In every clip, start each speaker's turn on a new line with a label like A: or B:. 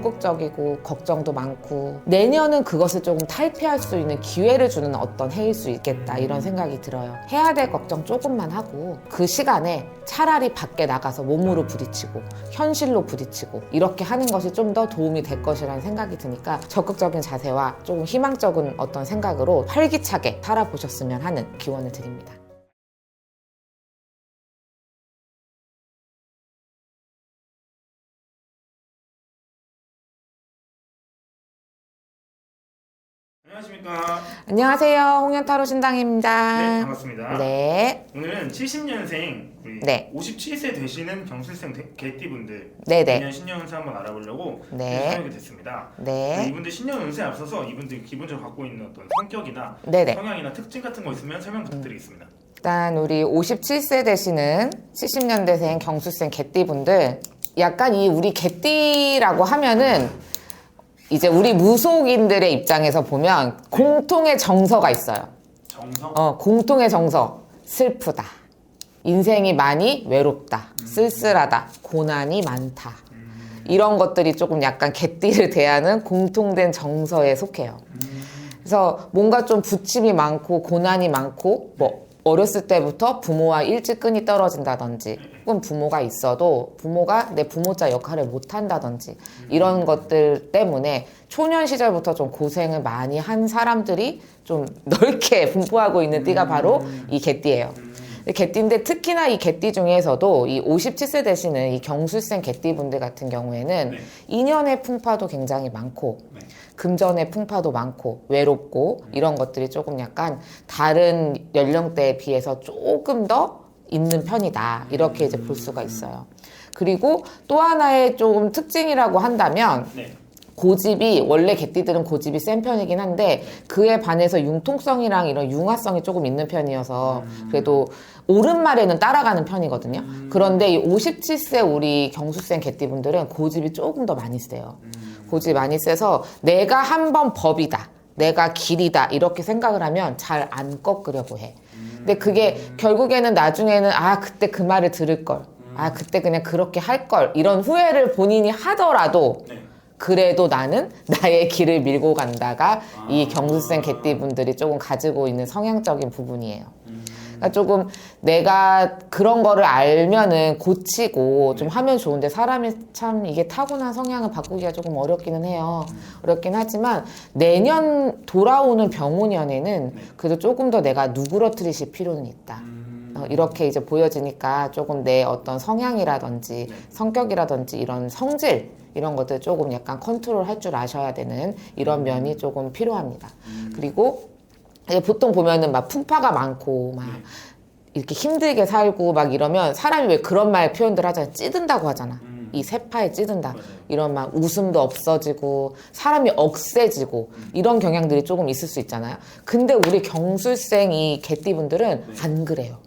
A: 소극적이고 걱정도 많고 내년은 그것을 조금 탈피할 수 있는 기회를 주는 어떤 해일 수 있겠다 이런 생각이 들어요. 해야 될 걱정 조금만 하고 그 시간에 차라리 밖에 나가서 몸으로 부딪히고 현실로 부딪히고 이렇게 하는 것이 좀 더 도움이 될 것이라는 생각이 드니까 적극적인 자세와 조금 희망적인 어떤 생각으로 활기차게 살아보셨으면 하는 기원을 드립니다.
B: 안녕하십니까.
A: 안녕하세요. 홍연타로 신당입니다.
B: 네, 반갑습니다.
A: 네.
B: 오늘은 70년생 우리
A: 네.
B: 57세 되시는 경술생 개띠분들
A: 네네.
B: 내년 신년 운세 한번 알아보려고
A: 네.
B: 촬영이 됐습니다.
A: 네.
B: 이분들 신년 운세에 앞서서 이분들이 기본적으로 갖고 있는 어떤 성격이나
A: 네네.
B: 성향이나 특징 같은 거 있으면 설명 부탁드리겠습니다.
A: 일단 우리 57세 되시는 70년대생 경수생 개띠분들 약간 이 우리 개띠라고 하면은 이제 우리 무속인들의 입장에서 보면 공통의 정서가 있어요.
B: 정서?
A: 공통의 정서. 슬프다. 인생이 많이 외롭다. 쓸쓸하다. 고난이 많다. 이런 것들이 조금 약간 개띠를 대하는 공통된 정서에 속해요. 그래서 뭔가 좀 부침이 많고 고난이 많고 뭐 어렸을 때부터 부모와 일찍 끈이 떨어진다든지 혹은 부모가 있어도 부모가 내 부모자 역할을 못한다든지 이런 것들 때문에 초년 시절부터 좀 고생을 많이 한 사람들이 좀 넓게 분포하고 있는 띠가 바로 이 개띠예요. 개띠인데 특히나 이 개띠 중에서도 이 57세 되시는 이 경술생 개띠분들 같은 경우에는
B: 네.
A: 인연의 풍파도 굉장히 많고
B: 네.
A: 금전의 풍파도 많고 외롭고 이런 것들이 조금 약간 다른 연령대에 비해서 조금 더 있는 편이다 이렇게 이제 볼 수가 있어요. 그리고 또 하나의 조금 특징이라고 한다면
B: 네.
A: 고집이 원래 개띠들은 고집이 센 편이긴 한데 그에 반해서 융통성이랑 이런 융화성이 조금 있는 편이어서 그래도 옳은 말에는 따라가는 편이거든요. 그런데 이 57세 우리 경수생 개띠분들은 고집이 조금 더 많이 세요. 고집이 많이 세서 내가 한 번 법이다. 내가 길이다. 이렇게 생각을 하면 잘 안 꺾으려고 해. 근데 그게 결국에는 나중에는 그때 그 말을 들을 걸. 그때 그냥 그렇게 할 걸. 이런 후회를 본인이 하더라도
B: 네.
A: 그래도 나는 나의 길을 밀고 간다가 이 경수생 개띠분들이 조금 가지고 있는 성향적인 부분이에요. 그러니까 조금 내가 그런 거를 알면은 고치고 좀 하면 좋은데 사람이 참 이게 타고난 성향을 바꾸기가 조금 어렵기는 해요. 어렵긴 하지만 내년 돌아오는 병오년에는 그래도 조금 더 내가 누그러뜨리실 필요는 있다. 이렇게 이제 보여지니까 조금 내 어떤 성향이라든지 성격이라든지 이런 성질 이런 것들 조금 약간 컨트롤 할 줄 아셔야 되는 이런 면이 조금 필요합니다. 그리고 보통 보면은 막 풍파가 많고 막 이렇게 힘들게 살고 막 이러면 사람이 왜 그런 말 표현들 하잖아요. 찌든다고 하잖아. 이 세파에 찌든다. 이런 막 웃음도 없어지고 사람이 억세지고 이런 경향들이 조금 있을 수 있잖아요. 근데 우리 경술생 이 개띠분들은 안 그래요.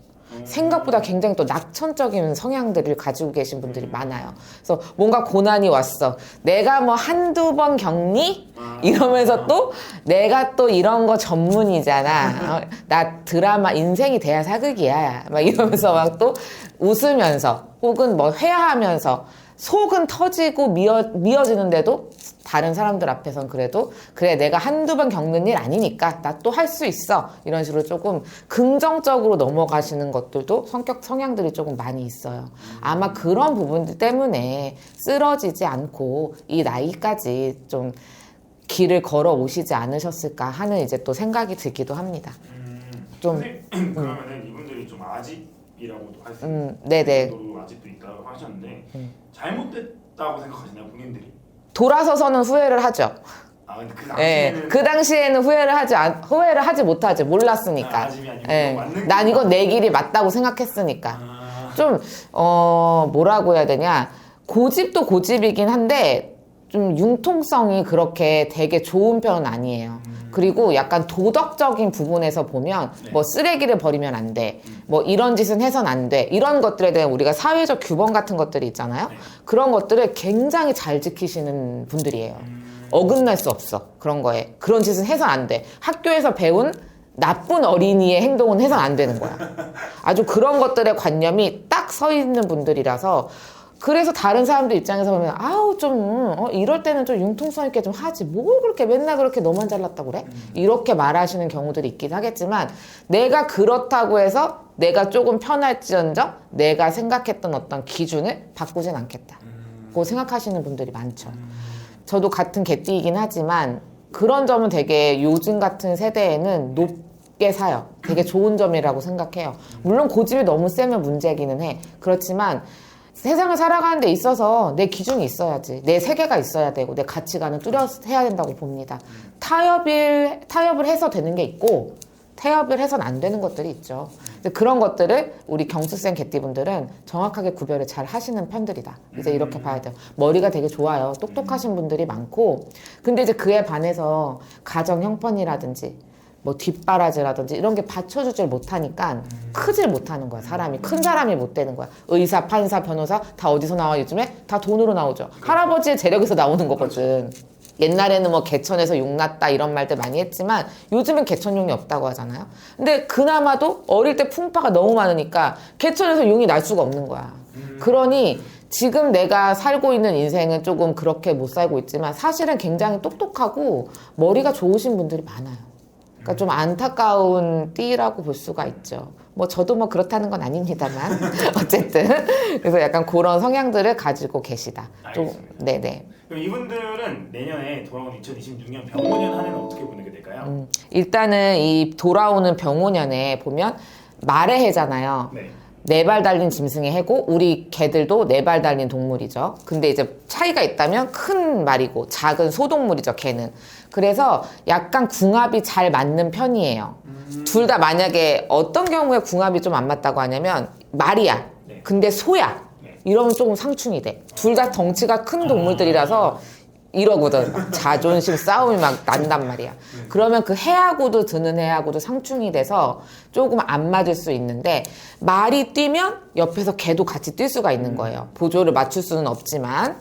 A: 생각보다 굉장히 또 낙천적인 성향들을 가지고 계신 분들이 많아요. 그래서 뭔가 고난이 왔어. 내가 뭐 한두 번 겪니? 이러면서 또 내가 또 이런 거 전문이잖아. 나 드라마 인생이 돼야 사극이야. 막 이러면서 막 또 웃으면서 혹은 뭐 회화하면서 속은 터지고 미어지는데도 다른 사람들 앞에선 그래도 그래 내가 한두 번 겪는 일 아니니까 나 또 할 수 있어 이런 식으로 조금 긍정적으로 넘어가시는 것들도 성향들이 조금 많이 있어요. 아마 그런 부분들 때문에 쓰러지지 않고 이 나이까지 좀 길을 걸어 오시지 않으셨을까 하는 이제 또 생각이 들기도 합니다. 좀
B: 그러면은 이분들이 좀 아집이라고도 할 수 있는
A: 네네.
B: 정도로 아집도 있다고 하셨는데 잘못됐다고 생각하시나요 본인들이?
A: 돌아서서는 후회를 하죠.
B: 근데 그
A: 예,
B: 당시에는
A: 그 당시에는 후회를 하지 못하지 몰랐으니까.
B: 아집이 아니고
A: 예,
B: 맞는
A: 난 이건 내 길이 맞다고 생각했으니까. 좀 뭐라고 해야 되냐, 고집도 고집이긴 한데 좀 융통성이 그렇게 되게 좋은 편은 아니에요. 그리고 약간 도덕적인 부분에서 보면 뭐 쓰레기를 버리면 안 돼. 뭐 이런 짓은 해선 안 돼. 이런 것들에 대한 우리가 사회적 규범 같은 것들이 있잖아요. 그런 것들을 굉장히 잘 지키시는 분들이에요. 어긋날 수 없어. 그런 거에. 그런 짓은 해선 안 돼. 학교에서 배운 나쁜 어린이의 행동은 해선 안 되는 거야. 아주 그런 것들의 관념이 딱 서 있는 분들이라서 그래서 다른 사람들 입장에서 보면 아우 좀 이럴 때는 좀 융통성 있게 좀 하지 뭘 그렇게 맨날 그렇게 너만 잘났다고 그래? 이렇게 말하시는 경우들이 있긴 하겠지만 내가 그렇다고 해서 내가 조금 편할지언정 내가 생각했던 어떤 기준을 바꾸진 않겠다 고 생각하시는 분들이 많죠. 저도 같은 개띠이긴 하지만 그런 점은 되게 요즘 같은 세대에는 높게 사요. 되게 좋은 점이라고 생각해요. 물론 고집이 너무 세면 문제기는 해. 그렇지만 세상을 살아가는 데 있어서 내 기준이 있어야지. 내 세계가 있어야 되고 내 가치관을 뚜렷해야 된다고 봅니다. 타협을 해서 되는 게 있고 타협을 해서는 안 되는 것들이 있죠. 근데 그런 것들을 우리 경수생 개띠분들은 정확하게 구별을 잘 하시는 편들이다. 이제 이렇게 봐야 돼요. 머리가 되게 좋아요. 똑똑하신 분들이 많고 근데 이제 그에 반해서 가정 형편이라든지 뭐 뒷바라지라든지 이런 게 받쳐주질 못하니까 크질 못하는 거야. 사람이 큰 사람이 못 되는 거야. 의사, 판사, 변호사 다 어디서 나와? 요즘에 다 돈으로 나오죠. 할아버지의 재력에서 나오는 거거든. 옛날에는 뭐 개천에서 용 났다 이런 말들 많이 했지만 요즘은 개천용이 없다고 하잖아요. 근데 그나마도 어릴 때 풍파가 너무 많으니까 개천에서 용이 날 수가 없는 거야. 그러니 지금 내가 살고 있는 인생은 조금 그렇게 못 살고 있지만 사실은 굉장히 똑똑하고 머리가 좋으신 분들이 많아요. 그러니까 좀 안타까운 띠라고 볼 수가 있죠. 뭐 저도 뭐 그렇다는 건 아닙니다만 어쨌든 그래서 약간 그런 성향들을 가지고 계시다. 좀 네네.
B: 그럼 이분들은 내년에 돌아오는 2026년 병오년 한 해는 어떻게 보내게 될까요?
A: 일단은 이 돌아오는 병오년에 보면 말의 해잖아요.
B: 네.
A: 네 발 달린 짐승의 해고 우리 개들도 네 발 달린 동물이죠. 근데 이제 차이가 있다면 큰 말이고 작은 소동물이죠, 개는. 그래서 약간 궁합이 잘 맞는 편이에요. 둘 다 만약에 어떤 경우에 궁합이 좀 안 맞다고 하냐면 말이야.
B: 네.
A: 근데 소야.
B: 네.
A: 이러면 조금 상충이 돼. 둘 다 덩치가 큰 동물들이라서 이러거든. 막 자존심 싸움이 막 난단 말이야. 그러면 그 해하고도 드는 해하고도 상충이 돼서 조금 안 맞을 수 있는데 말이 뛰면 옆에서 개도 같이 뛸 수가 있는 거예요. 보조를 맞출 수는 없지만.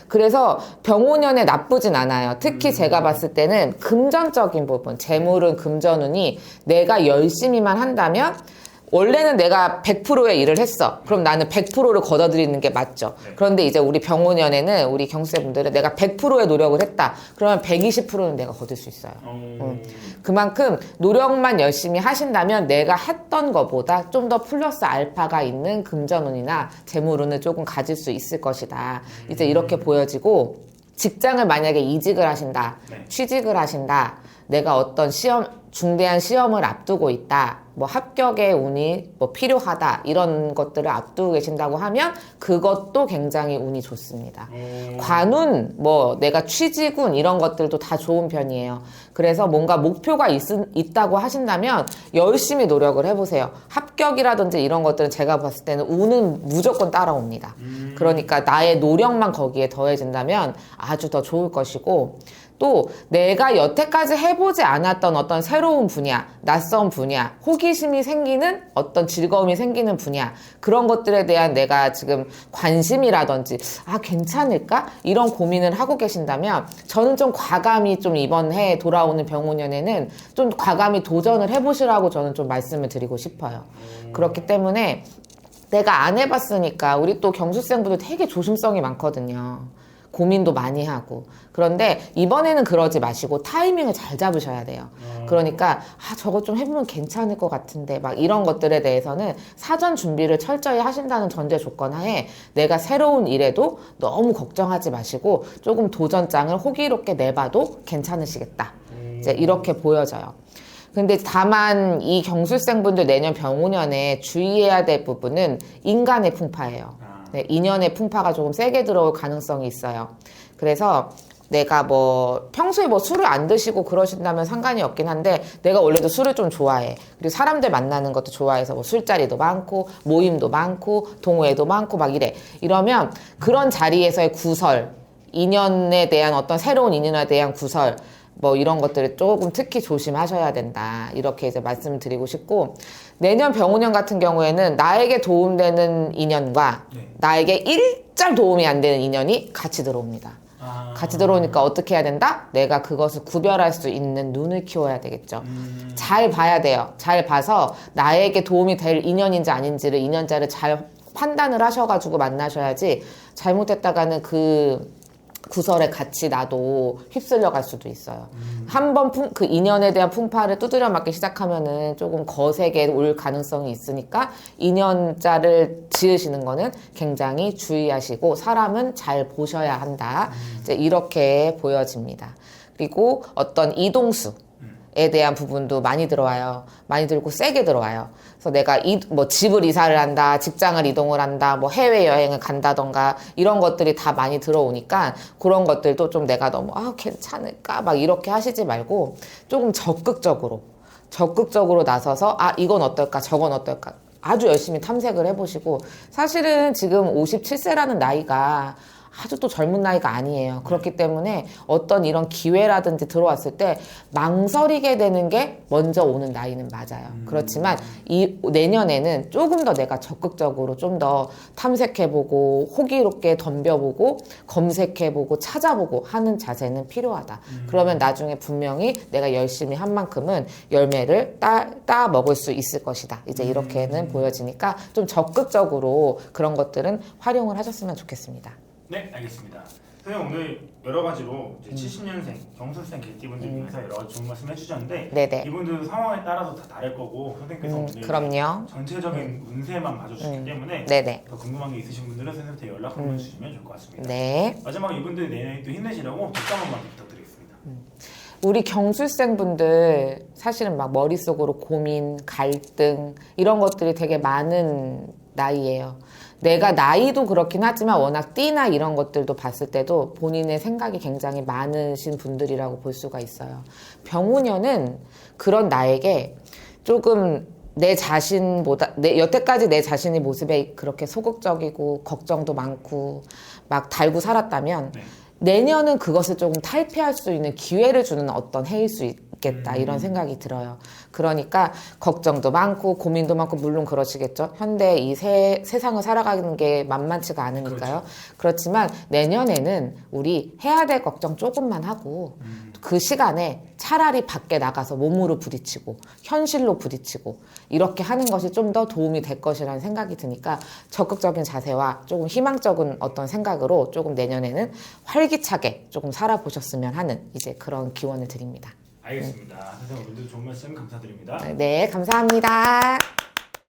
A: 그래서 병오년에 나쁘진 않아요. 특히 제가 봤을 때는 금전적인 부분, 재물은 금전운이 내가 열심히만 한다면 원래는 내가 100%의 일을 했어. 그럼 나는 100%를 걷어들이는 게 맞죠. 그런데 이제 우리 병오년에는 우리 경수생분들은 내가 100%의 노력을 했다. 그러면 120%는 내가 거둘 수 있어요. 그만큼 노력만 열심히 하신다면 내가 했던 것보다 좀 더 플러스 알파가 있는 금전운이나 재물운을 조금 가질 수 있을 것이다. 이제 이렇게 보여지고 직장을 만약에 이직을 하신다. 취직을 하신다. 내가 어떤 중대한 시험을 앞두고 있다. 뭐 합격의 운이 뭐 필요하다. 이런 것들을 앞두고 계신다고 하면 그것도 굉장히 운이 좋습니다. 관운, 뭐 내가 취직운 이런 것들도 다 좋은 편이에요. 그래서 뭔가 목표가 있다고 하신다면 열심히 노력을 해보세요. 합격이라든지 이런 것들은 제가 봤을 때는 운은 무조건 따라옵니다. 그러니까 나의 노력만 거기에 더해진다면 아주 더 좋을 것이고 또 내가 여태까지 해보지 않았던 어떤 새로운 분야, 낯선 분야, 호기심이 생기는 어떤 즐거움이 생기는 분야 그런 것들에 대한 내가 지금 관심이라든지 괜찮을까? 이런 고민을 하고 계신다면 저는 좀 과감히 좀 이번 해에 돌아오는 병오년에는 좀 과감히 도전을 해보시라고 저는 좀 말씀을 드리고 싶어요. 그렇기 때문에 내가 안 해봤으니까 우리 또 경수생분들 되게 조심성이 많거든요. 고민도 많이 하고. 그런데 이번에는 그러지 마시고 타이밍을 잘 잡으셔야 돼요. 그러니까 저거 좀 해보면 괜찮을 것 같은데 막 이런 것들에 대해서는 사전 준비를 철저히 하신다는 전제 조건 하에 내가 새로운 일에도 너무 걱정하지 마시고 조금 도전장을 호기롭게 내봐도 괜찮으시겠다. 이제 이렇게 보여져요. 근데 다만 이 경술생분들 내년 병오년에 주의해야 될 부분은 인간의 풍파예요. 네, 인연의 풍파가 조금 세게 들어올 가능성이 있어요. 그래서 내가 뭐 평소에 뭐 술을 안 드시고 그러신다면 상관이 없긴 한데 내가 원래도 술을 좀 좋아해. 그리고 사람들 만나는 것도 좋아해서 뭐 술자리도 많고 모임도 많고 동호회도 많고 막 이래. 이러면 그런 자리에서의 구설, 인연에 대한 어떤 새로운 인연에 대한 구설 뭐 이런 것들을 조금 특히 조심하셔야 된다. 이렇게 이제 말씀을 드리고 싶고 내년 병오년 같은 경우에는 나에게 도움되는 인연과 나에게 일절 도움이 안 되는 인연이 같이 들어옵니다. 같이 들어오니까 어떻게 해야 된다? 내가 그것을 구별할 수 있는 눈을 키워야 되겠죠. 잘 봐야 돼요. 잘 봐서 나에게 도움이 될 인연인지 아닌지를 인연자를 잘 판단을 하셔가지고 만나셔야지 잘못했다가는 그 구설에 같이 나도 휩쓸려 갈 수도 있어요. 한번 그 인연에 대한 풍파를 두드려 맞기 시작하면은 조금 거세게 올 가능성이 있으니까 인연자를 지으시는 거는 굉장히 주의하시고 사람은 잘 보셔야 한다. 이제 이렇게 보여집니다. 그리고 어떤 이동수에 대한 부분도 많이 들어와요. 많이 들고 세게 들어와요. 그래서 내가 뭐 집을 이사를 한다, 직장을 이동을 한다, 뭐 해외여행을 간다던가 이런 것들이 다 많이 들어오니까 그런 것들도 좀 내가 너무 괜찮을까 막 이렇게 하시지 말고 조금 적극적으로 나서서 이건 어떨까 저건 어떨까 아주 열심히 탐색을 해보시고 사실은 지금 57세라는 나이가 아주 또 젊은 나이가 아니에요. 그렇기 때문에 어떤 이런 기회라든지 들어왔을 때 망설이게 되는 게 먼저 오는 나이는 맞아요. 그렇지만 이 내년에는 조금 더 내가 적극적으로 좀 더 탐색해보고 호기롭게 덤벼보고 검색해보고 찾아보고 하는 자세는 필요하다. 그러면 나중에 분명히 내가 열심히 한 만큼은 열매를 따 먹을 수 있을 것이다. 이제 이렇게는 보여지니까 좀 적극적으로 그런 것들은 활용을 하셨으면 좋겠습니다.
B: 네, 알겠습니다. 선생님 오늘 여러 가지로 이제 70년생 경술생 개띠분들 위해서 여러 가지 좋은 말씀 해주셨는데
A: 네네.
B: 이분들 상황에 따라서 다 다를 거고 선생님께서 오늘
A: 그럼요.
B: 전체적인 운세만 봐주시기 때문에
A: 네네.
B: 더 궁금한 게 있으신 분들은 선생님한테 연락 한번 주시면 좋을 것 같습니다.
A: 네.
B: 마지막으로 이분들 내년에 또 힘내시라고 뒷담 한번 부탁드리겠습니다.
A: 우리 경술생분들 사실은 막 머릿속으로 고민, 갈등 이런 것들이 되게 많은 나이예요. 내가 나이도 그렇긴 하지만 워낙 띠나 이런 것들도 봤을 때도 본인의 생각이 굉장히 많으신 분들이라고 볼 수가 있어요. 병우년은 그런 나에게 조금 내 자신보다 여태까지 내 자신의 모습에 그렇게 소극적이고 걱정도 많고 막 달고 살았다면
B: 네.
A: 내년은 그것을 조금 탈피할 수 있는 기회를 주는 어떤 해일 수 있겠다 이런 생각이 들어요. 그러니까 걱정도 많고 고민도 많고 물론 그러시겠죠. 현대 이 세상을 살아가는 게 만만치가 않으니까요. 그렇지만 내년에는 우리 해야 될 걱정 조금만 하고 그 시간에 차라리 밖에 나가서 몸으로 부딪히고 현실로 부딪히고 이렇게 하는 것이 좀 더 도움이 될 것이라는 생각이 드니까 적극적인 자세와 조금 희망적인 어떤 생각으로 조금 내년에는 활기차게 조금 살아보셨으면 하는 이제 그런 기원을 드립니다.
B: 알겠습니다. 선생님 오늘도 좋은 말씀 감사드립니다.
A: 네, 감사합니다.